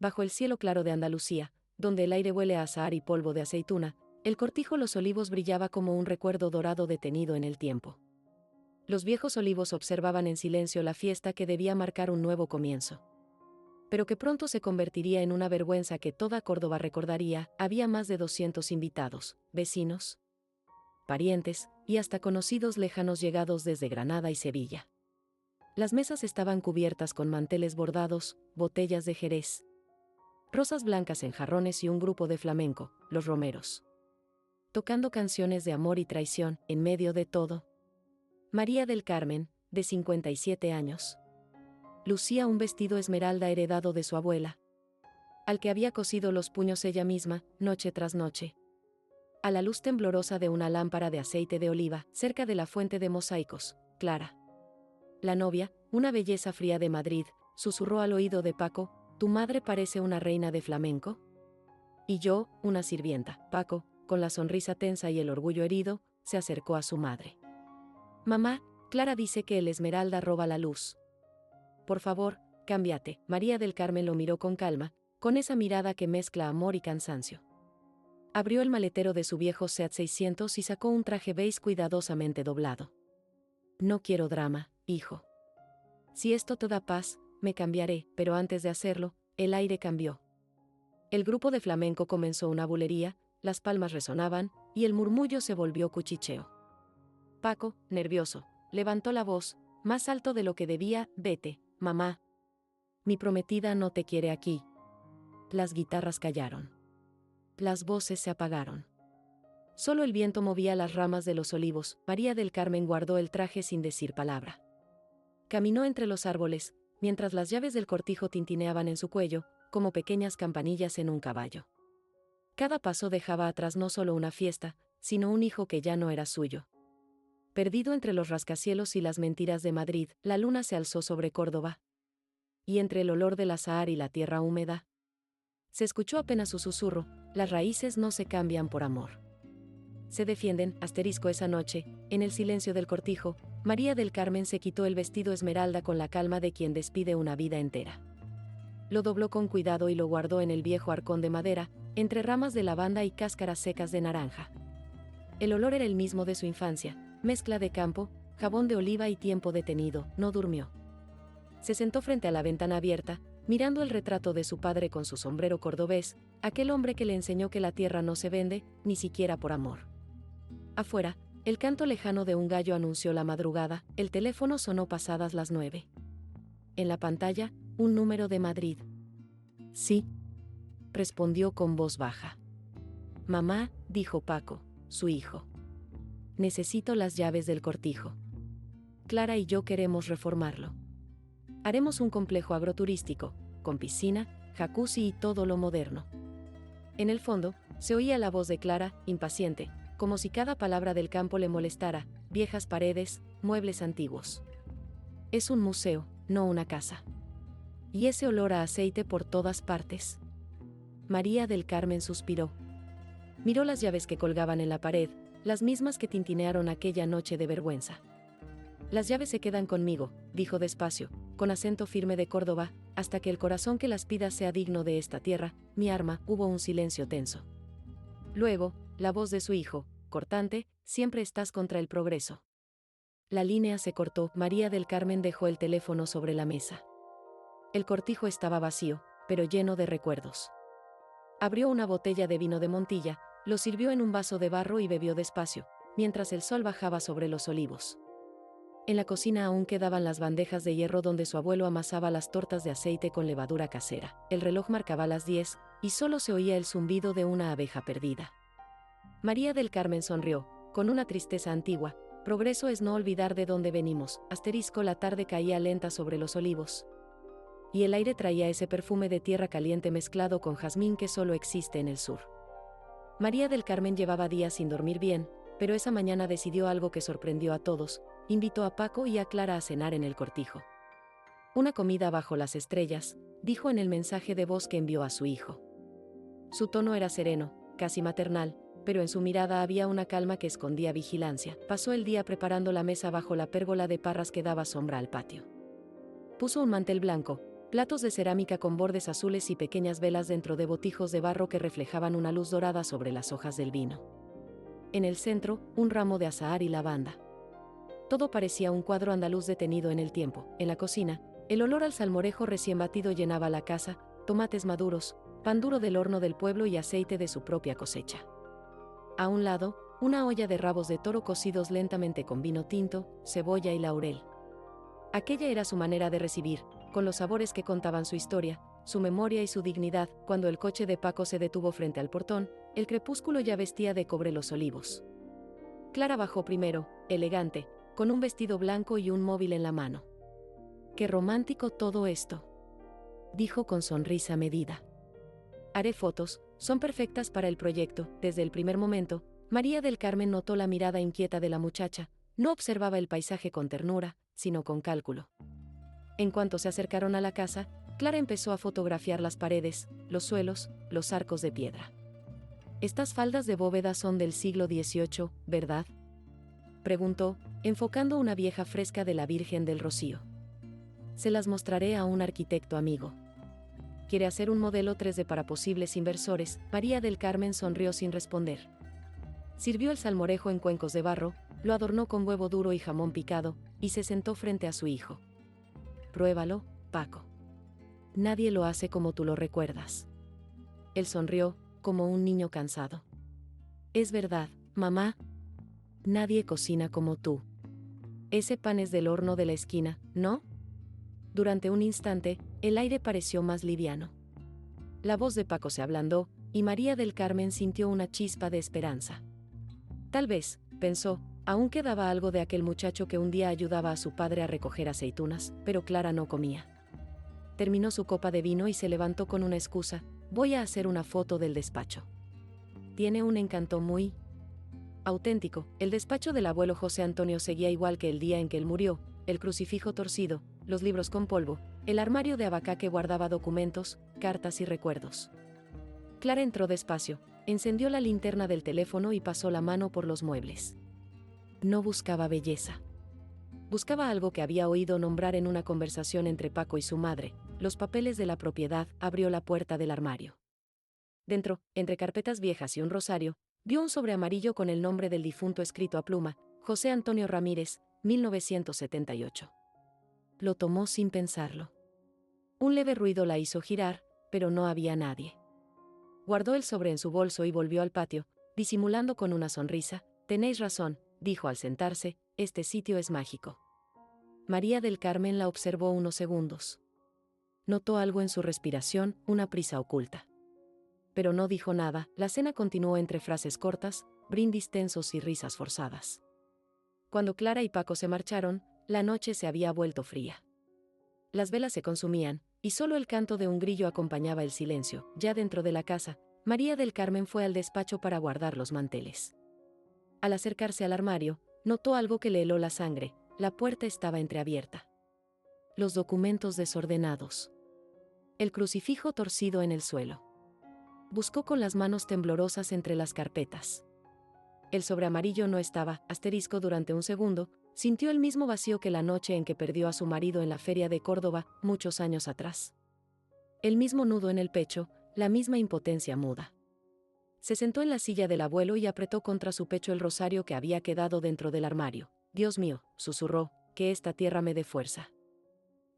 bajo el cielo claro de Andalucía, donde el aire huele a azahar y polvo de aceituna, el cortijo Los Olivos brillaba como un recuerdo dorado detenido en el tiempo. Los viejos olivos observaban en silencio la fiesta que debía marcar un nuevo comienzo, pero que pronto se convertiría en una vergüenza que toda Córdoba recordaría. Había más de 200 invitados, vecinos, parientes, y hasta conocidos lejanos llegados desde Granada y Sevilla. Las mesas estaban cubiertas con manteles bordados, botellas de Jerez, rosas blancas en jarrones y un grupo de flamenco, los romeros, tocando canciones de amor y traición. En medio de todo, María del Carmen, de 57 años, lucía un vestido esmeralda heredado de su abuela, al que había cosido los puños ella misma, noche tras noche, a la luz temblorosa de una lámpara de aceite de oliva, cerca de la fuente de mosaicos. Clara, la novia, una belleza fría de Madrid, susurró al oído de Paco: «¿Tu madre parece una reina de flamenco?» Y yo, una sirvienta. Paco, con la sonrisa tensa y el orgullo herido, se acercó a su madre. «Mamá, Clara dice que el esmeralda roba la luz. Por favor, cámbiate». María del Carmen lo miró con calma, con esa mirada que mezcla amor y cansancio. Abrió el maletero de su viejo Seat 600 y sacó un traje beige cuidadosamente doblado. «No quiero drama, hijo. Si esto te da paz, me cambiaré». Pero antes de hacerlo, el aire cambió. El grupo de flamenco comenzó una bulería, las palmas resonaban, y el murmullo se volvió cuchicheo. Paco, nervioso, levantó la voz, más alto de lo que debía: «Vete, mamá. Mi prometida no te quiere aquí». Las guitarras callaron. Las voces se apagaron. Solo el viento movía las ramas de los olivos. María del Carmen guardó el traje sin decir palabra. Caminó entre los árboles, mientras las llaves del cortijo tintineaban en su cuello, como pequeñas campanillas en un caballo. Cada paso dejaba atrás no solo una fiesta, sino un hijo que ya no era suyo. Perdido entre los rascacielos y las mentiras de Madrid, la luna se alzó sobre Córdoba. Y entre el olor del azahar y la tierra húmeda, se escuchó apenas su susurro: «Las raíces no se cambian por amor. Se defienden». Esa noche, en el silencio del cortijo, María del Carmen se quitó el vestido esmeralda con la calma de quien despide una vida entera. Lo dobló con cuidado y lo guardó en el viejo arcón de madera, entre ramas de lavanda y cáscaras secas de naranja. El olor era el mismo de su infancia, mezcla de campo, jabón de oliva y tiempo detenido. No durmió. Se sentó frente a la ventana abierta, mirando el retrato de su padre con su sombrero cordobés, aquel hombre que le enseñó que la tierra no se vende, ni siquiera por amor. Afuera, el canto lejano de un gallo anunció la madrugada. El teléfono sonó pasadas las 9. En la pantalla, un número de Madrid. «Sí», respondió con voz baja. «Mamá», dijo Paco, su hijo. «Necesito las llaves del cortijo. Clara y yo queremos reformarlo. Haremos un complejo agroturístico, con piscina, jacuzzi y todo lo moderno». En el fondo, se oía la voz de Clara, impaciente, como si cada palabra del campo le molestara: «Viejas paredes, muebles antiguos. Es un museo, no una casa. Y ese olor a aceite por todas partes». María del Carmen suspiró. Miró las llaves que colgaban en la pared, las mismas que tintinearon aquella noche de vergüenza. «Las llaves se quedan conmigo», dijo despacio, con acento firme de Córdoba, «hasta que el corazón que las pida sea digno de esta tierra, mi arma». Hubo un silencio tenso. Luego, la voz de su hijo, cortante: «Siempre estás contra el progreso». La línea se cortó. María del Carmen dejó el teléfono sobre la mesa. El cortijo estaba vacío, pero lleno de recuerdos. Abrió una botella de vino de Montilla, lo sirvió en un vaso de barro y bebió despacio, mientras el sol bajaba sobre los olivos. En la cocina aún quedaban las bandejas de hierro donde su abuelo amasaba las tortas de aceite con levadura casera. El reloj marcaba las 10, y solo se oía el zumbido de una abeja perdida. María del Carmen sonrió, con una tristeza antigua. «Progreso es no olvidar de dónde venimos». La tarde caía lenta sobre los olivos, y el aire traía ese perfume de tierra caliente mezclado con jazmín que solo existe en el sur. María del Carmen llevaba días sin dormir bien, pero esa mañana decidió algo que sorprendió a todos: invitó a Paco y a Clara a cenar en el cortijo. «Una comida bajo las estrellas», dijo en el mensaje de voz que envió a su hijo. Su tono era sereno, casi maternal, pero en su mirada había una calma que escondía vigilancia. Pasó el día preparando la mesa bajo la pérgola de parras que daba sombra al patio. Puso un mantel blanco, platos de cerámica con bordes azules y pequeñas velas dentro de botijos de barro que reflejaban una luz dorada sobre las hojas del vino. En el centro, un ramo de azahar y lavanda. Todo parecía un cuadro andaluz detenido en el tiempo. En la cocina, el olor al salmorejo recién batido llenaba la casa, tomates maduros, pan duro del horno del pueblo y aceite de su propia cosecha. A un lado, una olla de rabos de toro cocidos lentamente con vino tinto, cebolla y laurel. Aquella era su manera de recibir, con los sabores que contaban su historia, su memoria y su dignidad. Cuando el coche de Paco se detuvo frente al portón, el crepúsculo ya vestía de cobre los olivos. Clara bajó primero, elegante, con un vestido blanco y un móvil en la mano. «Qué romántico todo esto», dijo con sonrisa medida. «Haré fotos, son perfectas para el proyecto». Desde el primer momento, María del Carmen notó la mirada inquieta de la muchacha. No observaba el paisaje con ternura, sino con cálculo. En cuanto se acercaron a la casa, Clara empezó a fotografiar las paredes, los suelos, los arcos de piedra. «Estas faldas de bóveda son del siglo XVIII, ¿verdad?», preguntó, enfocando una vieja fresca de la Virgen del Rocío. «Se las mostraré a un arquitecto amigo. Quiere hacer un modelo 3D para posibles inversores». María del Carmen sonrió sin responder. Sirvió el salmorejo en cuencos de barro, lo adornó con huevo duro y jamón picado, y se sentó frente a su hijo. «Pruébalo, Paco. Nadie lo hace como tú lo recuerdas». Él sonrió, como un niño cansado. «Es verdad, mamá. Nadie cocina como tú. Ese pan es del horno de la esquina, ¿no?». Durante un instante, el aire pareció más liviano. La voz de Paco se ablandó, y María del Carmen sintió una chispa de esperanza. Tal vez, pensó, aún quedaba algo de aquel muchacho que un día ayudaba a su padre a recoger aceitunas, pero Clara no comía. Terminó su copa de vino y se levantó con una excusa: «Voy a hacer una foto del despacho. Tiene un encanto muy auténtico». El despacho del abuelo José Antonio seguía igual que el día en que él murió: el crucifijo torcido, los libros con polvo, el armario de abaca que guardaba documentos, cartas y recuerdos. Clara entró despacio, encendió la linterna del teléfono y pasó la mano por los muebles. No buscaba belleza. Buscaba algo que había oído nombrar en una conversación entre Paco y su madre: los papeles de la propiedad. Abrió la puerta del armario. Dentro, entre carpetas viejas y un rosario, vio un sobre amarillo con el nombre del difunto escrito a pluma: José Antonio Ramírez, 1978. Lo tomó sin pensarlo. Un leve ruido la hizo girar, pero no había nadie. Guardó el sobre en su bolso y volvió al patio, disimulando con una sonrisa. «Tenéis razón», dijo al sentarse, «este sitio es mágico». María del Carmen la observó unos segundos. Notó algo en su respiración, una prisa oculta. Pero no dijo nada. La cena continuó entre frases cortas, brindis tensos y risas forzadas. Cuando Clara y Paco se marcharon, la noche se había vuelto fría. Las velas se consumían, y solo el canto de un grillo acompañaba el silencio. Ya dentro de la casa, María del Carmen fue al despacho para guardar los manteles. Al acercarse al armario, notó algo que le heló la sangre: la puerta estaba entreabierta. Los documentos desordenados. El crucifijo torcido en el suelo. Buscó con las manos temblorosas entre las carpetas. El sobre amarillo no estaba. Durante un segundo, sintió el mismo vacío que la noche en que perdió a su marido en la feria de Córdoba, muchos años atrás. El mismo nudo en el pecho, la misma impotencia muda. Se sentó en la silla del abuelo y apretó contra su pecho el rosario que había quedado dentro del armario. «Dios mío», susurró, «que esta tierra me dé fuerza.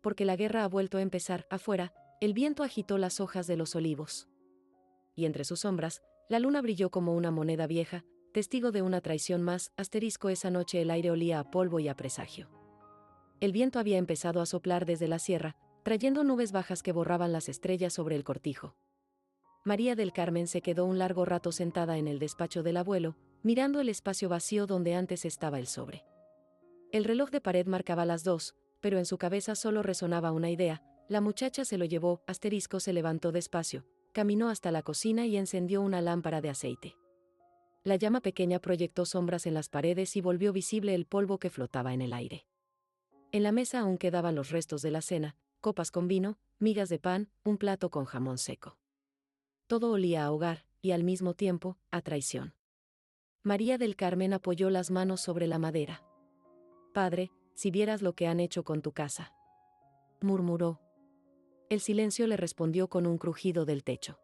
Porque la guerra ha vuelto a empezar». Afuera, el viento agitó las hojas de los olivos. Y entre sus sombras, la luna brilló como una moneda vieja, testigo de una traición más. Esa noche el aire olía a polvo y a presagio. El viento había empezado a soplar desde la sierra, trayendo nubes bajas que borraban las estrellas sobre el cortijo. María del Carmen se quedó un largo rato sentada en el despacho del abuelo, mirando el espacio vacío donde antes estaba el sobre. El reloj de pared marcaba las 2, pero en su cabeza solo resonaba una idea. La muchacha se lo llevó. Se levantó despacio, caminó hasta la cocina y encendió una lámpara de aceite. La llama pequeña proyectó sombras en las paredes y volvió visible el polvo que flotaba en el aire. En la mesa aún quedaban los restos de la cena: copas con vino, migas de pan, un plato con jamón seco. Todo olía a hogar, y al mismo tiempo, a traición. María del Carmen apoyó las manos sobre la madera. «Padre, si vieras lo que han hecho con tu casa», murmuró. El silencio le respondió con un crujido del techo.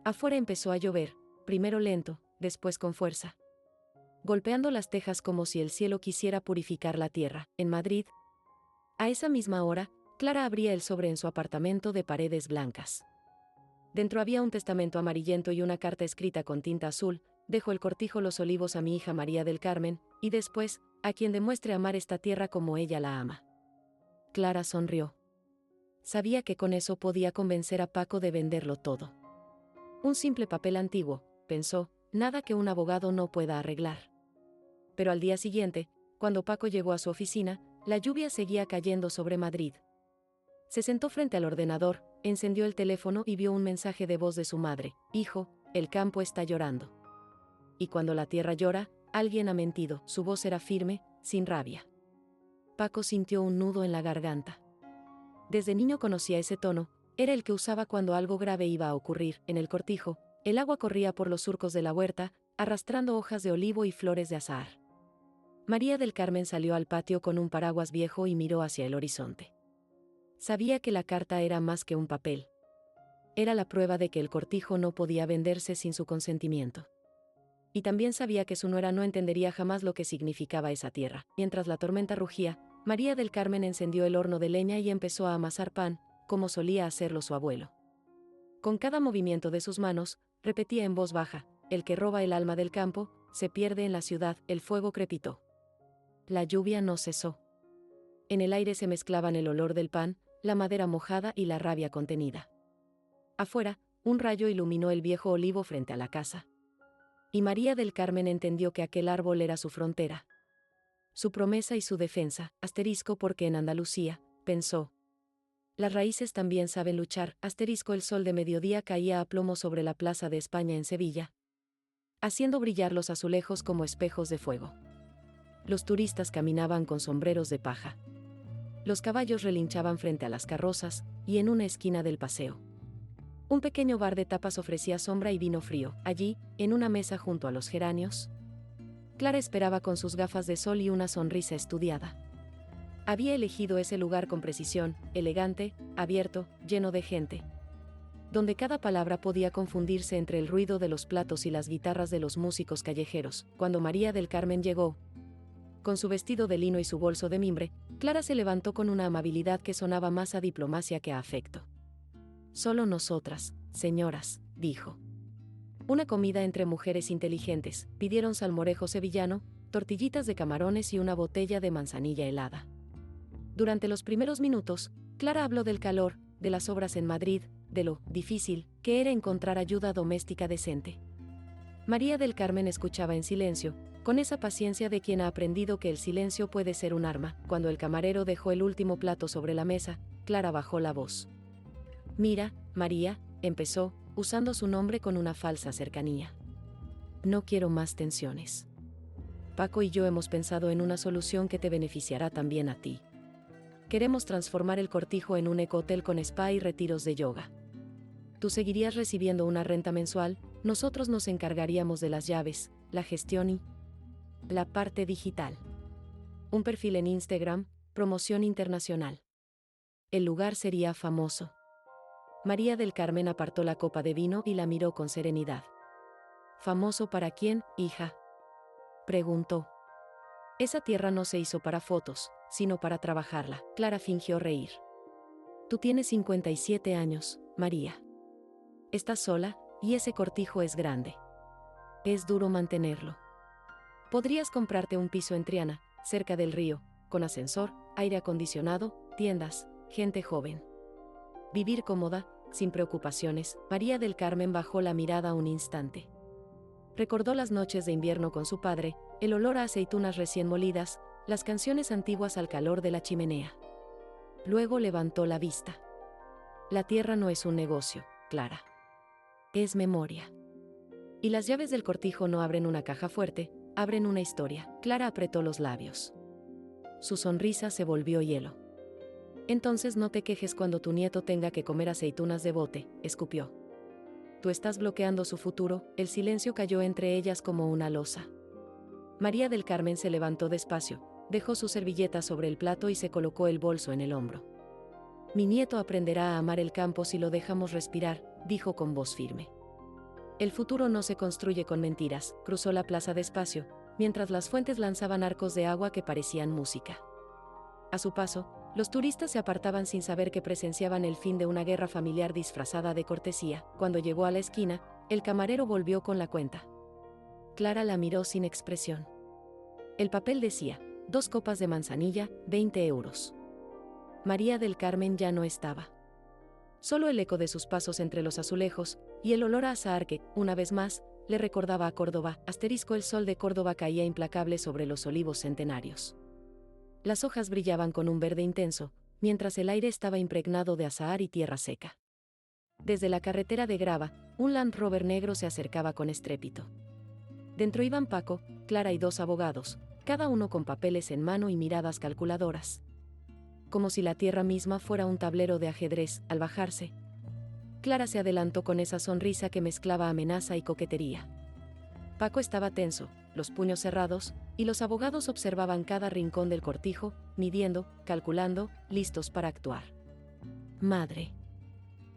Afuera empezó a llover, primero lento, después con fuerza, golpeando las tejas como si el cielo quisiera purificar la tierra. En Madrid, a esa misma hora, Clara abría el sobre en su apartamento de paredes blancas. Dentro había un testamento amarillento y una carta escrita con tinta azul: dejo el Cortijo Los Olivos a mi hija María del Carmen, y después, a quien demuestre amar esta tierra como ella la ama. Clara sonrió. Sabía que con eso podía convencer a Paco de venderlo todo. Un simple papel antiguo, pensó, nada que un abogado no pueda arreglar. Pero al día siguiente, cuando Paco llegó a su oficina, la lluvia seguía cayendo sobre Madrid. Se sentó frente al ordenador, encendió el teléfono y vio un mensaje de voz de su madre: hijo, el campo está llorando. Y cuando la tierra llora, alguien ha mentido. Su voz era firme, sin rabia. Paco sintió un nudo en la garganta. Desde niño conocía ese tono, era el que usaba cuando algo grave iba a ocurrir. En el cortijo, el agua corría por los surcos de la huerta, arrastrando hojas de olivo y flores de azahar. María del Carmen salió al patio con un paraguas viejo y miró hacia el horizonte. Sabía que la carta era más que un papel. Era la prueba de que el cortijo no podía venderse sin su consentimiento. Y también sabía que su nuera no entendería jamás lo que significaba esa tierra. Mientras la tormenta rugía, María del Carmen encendió el horno de leña y empezó a amasar pan, como solía hacerlo su abuelo. Con cada movimiento de sus manos, repetía en voz baja: el que roba el alma del campo, se pierde en la ciudad. El fuego crepitó. La lluvia no cesó. En el aire se mezclaban el olor del pan, la madera mojada y la rabia contenida. Afuera, un rayo iluminó el viejo olivo frente a la casa. Y María del Carmen entendió que aquel árbol era su frontera. Su promesa y su defensa, porque en Andalucía, pensó. Las raíces también saben luchar, el sol de mediodía caía a plomo sobre la Plaza de España en Sevilla, haciendo brillar los azulejos como espejos de fuego. Los turistas caminaban con sombreros de paja. Los caballos relinchaban frente a las carrozas, y en una esquina del paseo, un pequeño bar de tapas ofrecía sombra y vino frío. Allí, en una mesa junto a los geranios, Clara esperaba con sus gafas de sol y una sonrisa estudiada. Había elegido ese lugar con precisión, elegante, abierto, lleno de gente, donde cada palabra podía confundirse entre el ruido de los platos y las guitarras de los músicos callejeros. Cuando María del Carmen llegó, con su vestido de lino y su bolso de mimbre, Clara se levantó con una amabilidad que sonaba más a diplomacia que a afecto. Solo nosotras, señoras, dijo. Una comida entre mujeres inteligentes. Pidieron salmorejo sevillano, tortillitas de camarones y una botella de manzanilla helada. Durante los primeros minutos, Clara habló del calor, de las obras en Madrid, de lo difícil que era encontrar ayuda doméstica decente. María del Carmen escuchaba en silencio, con esa paciencia de quien ha aprendido que el silencio puede ser un arma. Cuando el camarero dejó el último plato sobre la mesa, Clara bajó la voz. Mira, María, empezó, usando su nombre con una falsa cercanía. No quiero más tensiones. Paco y yo hemos pensado en una solución que te beneficiará también a ti. Queremos transformar el cortijo en un ecohotel con spa y retiros de yoga. Tú seguirías recibiendo una renta mensual, nosotros nos encargaríamos de las llaves, la gestión y la parte digital. Un perfil en Instagram, promoción internacional. El lugar sería famoso. María del Carmen apartó la copa de vino y la miró con serenidad. ¿Famoso para quién, hija?, preguntó. Esa tierra no se hizo para fotos, sino para trabajarla. Clara fingió reír. Tú tienes 57 años, María. Estás sola, y ese cortijo es grande. Es duro mantenerlo. Podrías comprarte un piso en Triana, cerca del río, con ascensor, aire acondicionado, tiendas, gente joven. Vivir cómoda, sin preocupaciones. María del Carmen bajó la mirada un instante. Recordó las noches de invierno con su padre, el olor a aceitunas recién molidas, las canciones antiguas al calor de la chimenea. Luego levantó la vista. La tierra no es un negocio, Clara. Es memoria. Y las llaves del cortijo no abren una caja fuerte, abren una historia. Clara apretó los labios. Su sonrisa se volvió hielo. Entonces no te quejes cuando tu nieto tenga que comer aceitunas de bote, escupió. Tú estás bloqueando su futuro. El silencio cayó entre ellas como una losa. María del Carmen se levantó despacio, dejó su servilleta sobre el plato y se colocó el bolso en el hombro. Mi nieto aprenderá a amar el campo si lo dejamos respirar, dijo con voz firme. El futuro no se construye con mentiras. Cruzó la plaza despacio, mientras las fuentes lanzaban arcos de agua que parecían música. A su paso, los turistas se apartaban sin saber que presenciaban el fin de una guerra familiar disfrazada de cortesía. Cuando llegó a la esquina, el camarero volvió con la cuenta. Clara la miró sin expresión. El papel decía, 2 copas de manzanilla, 20 euros. María del Carmen ya no estaba. Solo el eco de sus pasos entre los azulejos, y el olor a azahar que, una vez más, le recordaba a Córdoba. El sol de Córdoba caía implacable sobre los olivos centenarios. Las hojas brillaban con un verde intenso, mientras el aire estaba impregnado de azahar y tierra seca. Desde la carretera de grava, un Land Rover negro se acercaba con estrépito. Dentro iban Paco, Clara y 2 abogados, cada uno con papeles en mano y miradas calculadoras. Como si la tierra misma fuera un tablero de ajedrez. Al bajarse, Clara se adelantó con esa sonrisa que mezclaba amenaza y coquetería. Paco estaba tenso, los puños cerrados, y los abogados observaban cada rincón del cortijo, midiendo, calculando, listos para actuar. «Madre»,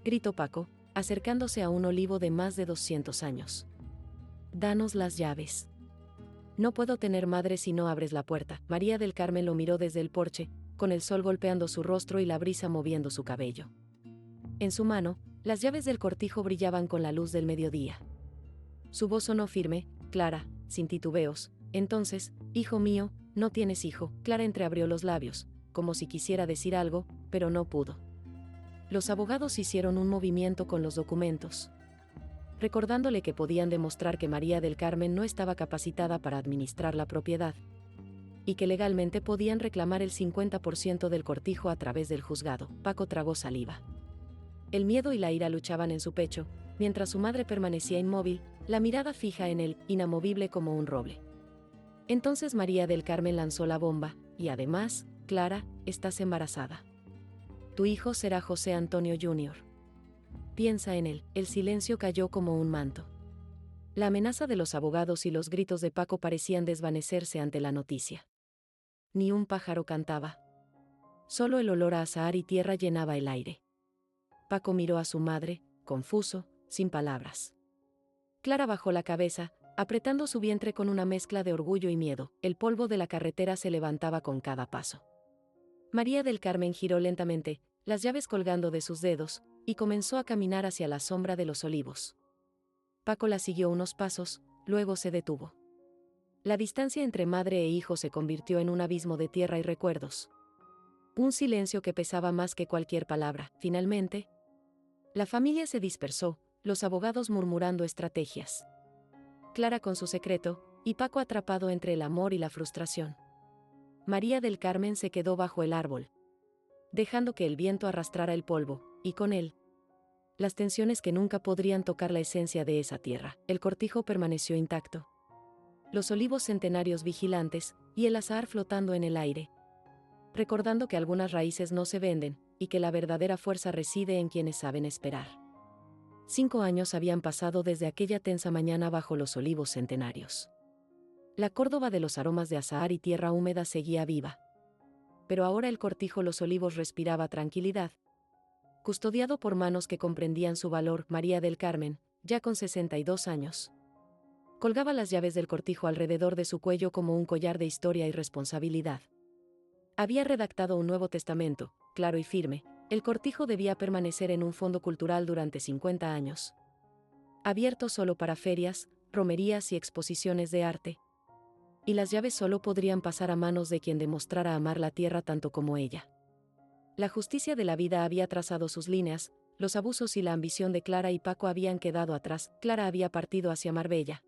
gritó Paco, acercándose a un olivo de más de 200 años. «Danos las llaves». «No puedo tener madre si no abres la puerta». María del Carmen lo miró desde el porche, con el sol golpeando su rostro y la brisa moviendo su cabello. En su mano, las llaves del cortijo brillaban con la luz del mediodía. Su voz sonó firme, clara, sin titubeos. «Entonces, hijo mío, no tienes hijo». Clara entreabrió los labios, como si quisiera decir algo, pero no pudo. Los abogados hicieron un movimiento con los documentos, recordándole que podían demostrar que María del Carmen no estaba capacitada para administrar la propiedad, y que legalmente podían reclamar el 50% del cortijo a través del juzgado. Paco tragó saliva. El miedo y la ira luchaban en su pecho, mientras su madre permanecía inmóvil, la mirada fija en él, inamovible como un roble. Entonces María del Carmen lanzó la bomba, y además, Clara, estás embarazada. Tu hijo será José Antonio Jr. Piensa en él. El silencio cayó como un manto. La amenaza de los abogados y los gritos de Paco parecían desvanecerse ante la noticia. Ni un pájaro cantaba. Solo el olor a azahar y tierra llenaba el aire. Paco miró a su madre, confuso, sin palabras. Clara bajó la cabeza, apretando su vientre con una mezcla de orgullo y miedo. El polvo de la carretera se levantaba con cada paso. María del Carmen giró lentamente, las llaves colgando de sus dedos, y comenzó a caminar hacia la sombra de los olivos. Paco la siguió unos pasos, luego se detuvo. La distancia entre madre e hijo se convirtió en un abismo de tierra y recuerdos. Un silencio que pesaba más que cualquier palabra. Finalmente, la familia se dispersó, los abogados murmurando estrategias. Clara con su secreto, y Paco atrapado entre el amor y la frustración. María del Carmen se quedó bajo el árbol, dejando que el viento arrastrara el polvo, y con él, las tensiones que nunca podrían tocar la esencia de esa tierra. El cortijo permaneció intacto. Los olivos centenarios vigilantes, y el azahar flotando en el aire, recordando que algunas raíces no se venden, y que la verdadera fuerza reside en quienes saben esperar. 5 años habían pasado desde aquella tensa mañana bajo los olivos centenarios. La Córdoba de los aromas de azahar y tierra húmeda seguía viva. Pero ahora el cortijo Los Olivos respiraba tranquilidad, custodiado por manos que comprendían su valor. María del Carmen, ya con 62 años, colgaba las llaves del cortijo alrededor de su cuello como un collar de historia y responsabilidad. Había redactado un nuevo testamento, claro y firme. El cortijo debía permanecer en un fondo cultural durante 50 años. Abierto solo para ferias, romerías y exposiciones de arte. Y las llaves solo podrían pasar a manos de quien demostrara amar la tierra tanto como ella. La justicia de la vida había trazado sus líneas, los abusos y la ambición de Clara y Paco habían quedado atrás. Clara había partido hacia Marbella,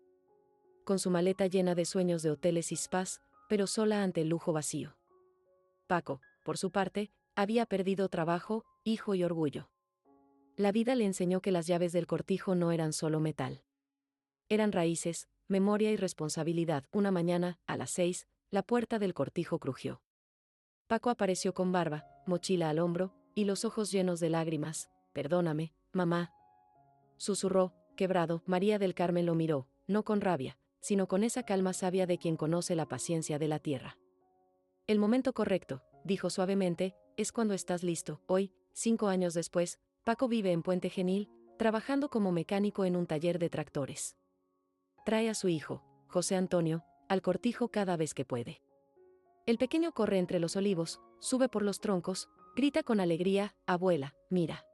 con su maleta llena de sueños de hoteles y spas, pero sola ante el lujo vacío. Paco, por su parte, había perdido trabajo, hijo y orgullo. La vida le enseñó que las llaves del cortijo no eran solo metal. Eran raíces, memoria y responsabilidad. Una mañana, a las 6, la puerta del cortijo crujió. Paco apareció con barba, mochila al hombro, y los ojos llenos de lágrimas. «Perdóname, mamá», susurró, quebrado. María del Carmen lo miró, no con rabia, sino con esa calma sabia de quien conoce la paciencia de la tierra. «El momento correcto», dijo suavemente, «es cuando estás listo. Hoy, 5 años después, Paco vive en Puente Genil, trabajando como mecánico en un taller de tractores. Trae a su hijo, José Antonio, al cortijo cada vez que puede. El pequeño corre entre los olivos, sube por los troncos, grita con alegría: «Abuela, mira».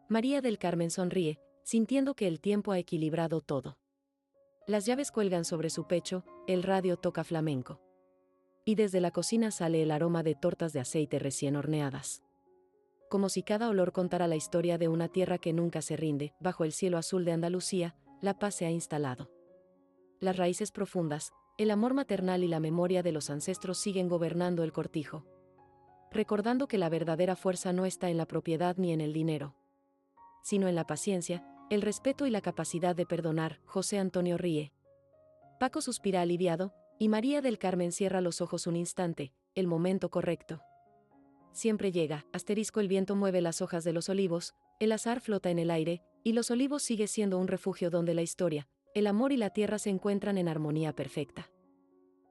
María del Carmen sonríe, sintiendo que el tiempo ha equilibrado todo. Las llaves cuelgan sobre su pecho, el radio toca flamenco. Y desde la cocina sale el aroma de tortas de aceite recién horneadas. Como si cada olor contara la historia de una tierra que nunca se rinde, bajo el cielo azul de Andalucía, la paz se ha instalado. Las raíces profundas, el amor maternal y la memoria de los ancestros siguen gobernando el cortijo. Recordando que la verdadera fuerza no está en la propiedad ni en el dinero, sino en la paciencia, el respeto y la capacidad de perdonar. José Antonio ríe. Paco suspira aliviado, y María del Carmen cierra los ojos un instante, el momento correcto. Siempre llega, el viento mueve las hojas de los olivos, el azahar flota en el aire, y los olivos sigue siendo un refugio donde la historia, el amor y la tierra se encuentran en armonía perfecta.